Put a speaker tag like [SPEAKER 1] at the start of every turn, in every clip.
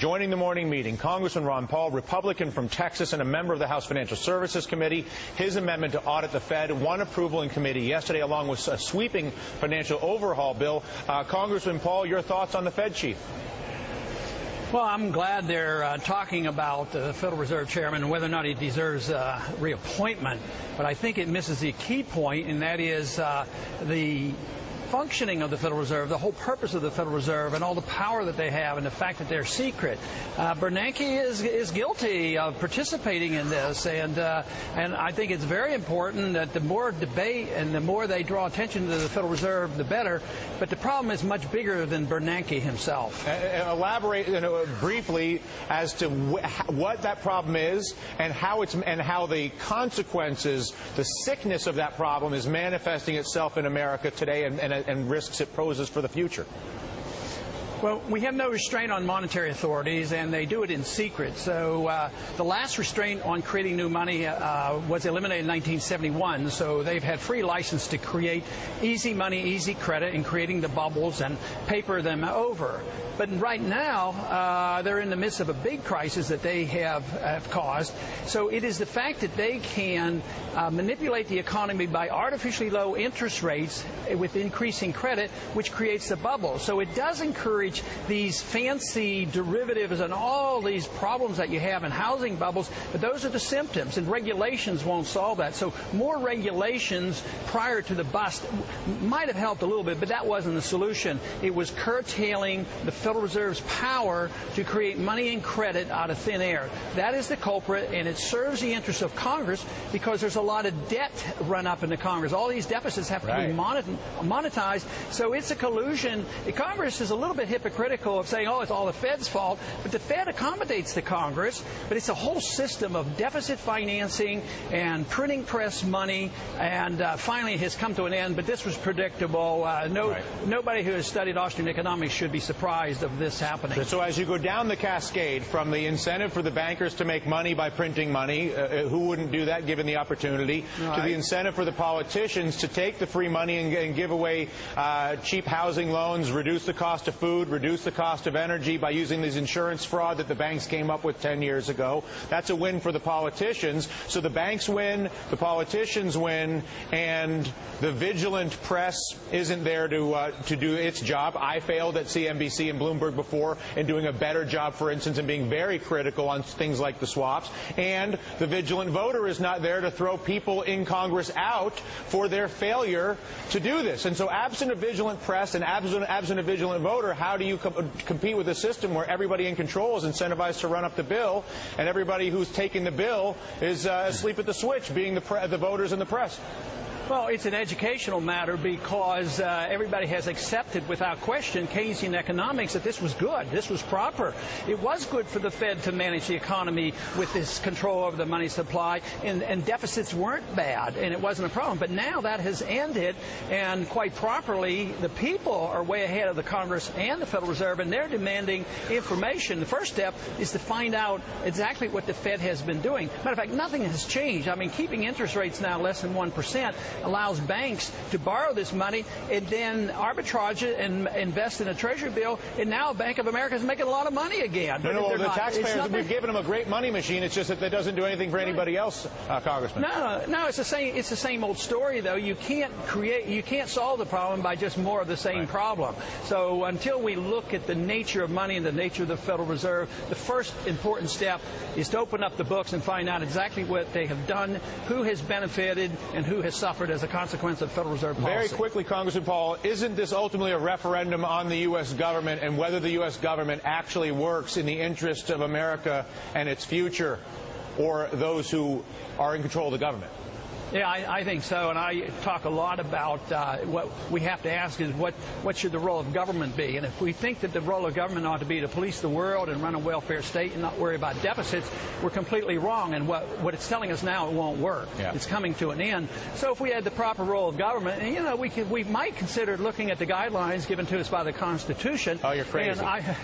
[SPEAKER 1] Joining the morning meeting, Congressman Paul, Republican from Texas and a member of the House Financial Services Committee. His amendment to audit the Fed won approval in committee yesterday, along with a sweeping financial overhaul bill. Congressman Paul, your thoughts on the Fed chief?
[SPEAKER 2] Well, I'm glad they're talking about the Federal Reserve Chairman and whether or not he deserves reappointment. But I think it misses the key point, and that is the functioning of the Federal Reserve, the whole purpose of the Federal Reserve, and all the power that they have, and the fact that they're secret. Bernanke is guilty of participating in this, and I think it's very important that the more debate and the more they draw attention to the Federal Reserve, the better. But the problem is much bigger than Bernanke himself.
[SPEAKER 1] Elaborate briefly as to what that problem is and how the consequences, the sickness of that problem is manifesting itself in America today and risks it poses for the future.
[SPEAKER 2] Well, we have no restraint on monetary authorities, and they do it in secret. So the last restraint on creating new money was eliminated in 1971. So they've had free license to create easy money, easy credit, and creating the bubbles and paper them over. But right now, they're in the midst of a big crisis that they have caused. So it is the fact that they can manipulate the economy by artificially low interest rates with increasing credit, which creates the bubble. So it does encourage these fancy derivatives and all these problems that you have in housing bubbles, but those are the symptoms, and regulations won't solve that. So more regulations prior to the bust might have helped a little bit, but that wasn't the solution. It was curtailing the Federal Reserve's power to create money and credit out of thin air. That is the culprit, and it serves the interests of Congress because there's a lot of debt run up into Congress. All these deficits have to be monetized, so it's a collusion. Congress is a little bit hypocritical of saying, oh, it's all the Fed's fault, but the Fed accommodates the Congress, but it's a whole system of deficit financing and printing press money, and finally it has come to an end, but this was predictable. Nobody who has studied Austrian economics should be surprised of this happening.
[SPEAKER 1] So as you go down the cascade from the incentive for the bankers to make money by printing money, who wouldn't do that given the opportunity, to the incentive for the politicians to take the free money and give away cheap housing loans, reduce the cost of food, reduce the cost of energy by using these insurance fraud that the banks came up with 10 years ago. That's a win for the politicians. So the banks win, the politicians win, and the vigilant press isn't there to do its job. I failed at CNBC and Bloomberg before in doing a better job, for instance, in being very critical on things like the swaps. And the vigilant voter is not there to throw people in Congress out for their failure to do this. And so absent a vigilant press and absent a vigilant voter, how do you compete with a system where everybody in control is incentivized to run up the bill, and everybody who's taking the bill is asleep at the switch, being the voters and the press?
[SPEAKER 2] Well, it's an educational matter because everybody has accepted without question Keynesian economics that this was good, this was proper. It was good for the Fed to manage the economy with this control over the money supply, and deficits weren't bad, and it wasn't a problem. But now that has ended, and quite properly, the people are way ahead of the Congress and the Federal Reserve, and they're demanding information. The first step is to find out exactly what the Fed has been doing. Matter of fact, nothing has changed. I mean, keeping interest rates now less than 1% allows banks to borrow this money and then arbitrage it and invest in a treasury bill, and now Bank of America is making a lot of money again.
[SPEAKER 1] No, the taxpayers, we've given them a great money machine. It's just that doesn't do anything for anybody else, Congressman.
[SPEAKER 2] No, it's the same old story, though. You can't solve the problem by just more of the same problem. So until we look at the nature of money and the nature of the Federal Reserve, the first important step is to open up the books and find out exactly what they have done, who has benefited, and who has suffered as a consequence of Federal Reserve policy.
[SPEAKER 1] Very quickly, Congressman Paul, isn't this ultimately a referendum on the U.S. government and whether the U.S. government actually works in the interest of America and its future, or those who are in control of the government?
[SPEAKER 2] Yeah, I think so, and I talk a lot about what we have to ask is what should the role of government be? And if we think that the role of government ought to be to police the world and run a welfare state and not worry about deficits, we're completely wrong. And what it's telling us now, it won't work. Yeah. It's coming to an end. So if we had the proper role of government, and, you know, we might consider looking at the guidelines given to us by the Constitution.
[SPEAKER 1] Oh, you're crazy.
[SPEAKER 2] And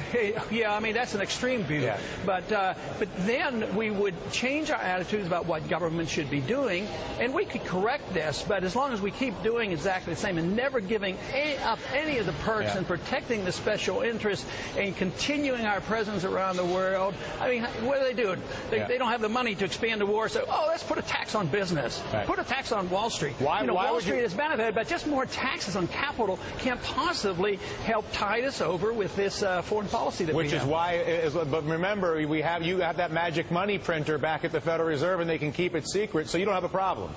[SPEAKER 2] yeah, I mean, that's an extreme view. Yeah. But then we would change our attitudes about what government should be doing, and we could correct this, but as long as we keep doing exactly the same and never giving up any of the perks and protecting the special interests and continuing our presence around the world, I mean, what are they doing? They don't have the money to expand the war, so, let's put a tax on business.
[SPEAKER 1] Right.
[SPEAKER 2] Put a tax on Wall Street.
[SPEAKER 1] Why
[SPEAKER 2] Wall Street is benefited, but just more taxes on capital can't possibly help tide us over with this foreign policy that we have.
[SPEAKER 1] Which is why, but remember, you have that magic money printer back at the Federal Reserve, and they can keep it secret, so you don't have a problem.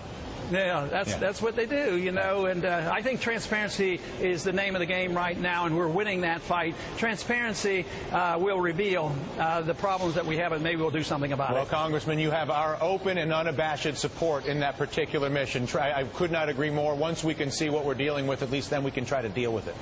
[SPEAKER 2] Yeah, that's what they do, and I think transparency is the name of the game right now, and we're winning that fight. Transparency will reveal the problems that we have, and maybe we'll do something about it.
[SPEAKER 1] Well, Congressman, you have our open and unabashed support in that particular mission. I could not agree more. Once we can see what we're dealing with, at least then we can try to deal with it.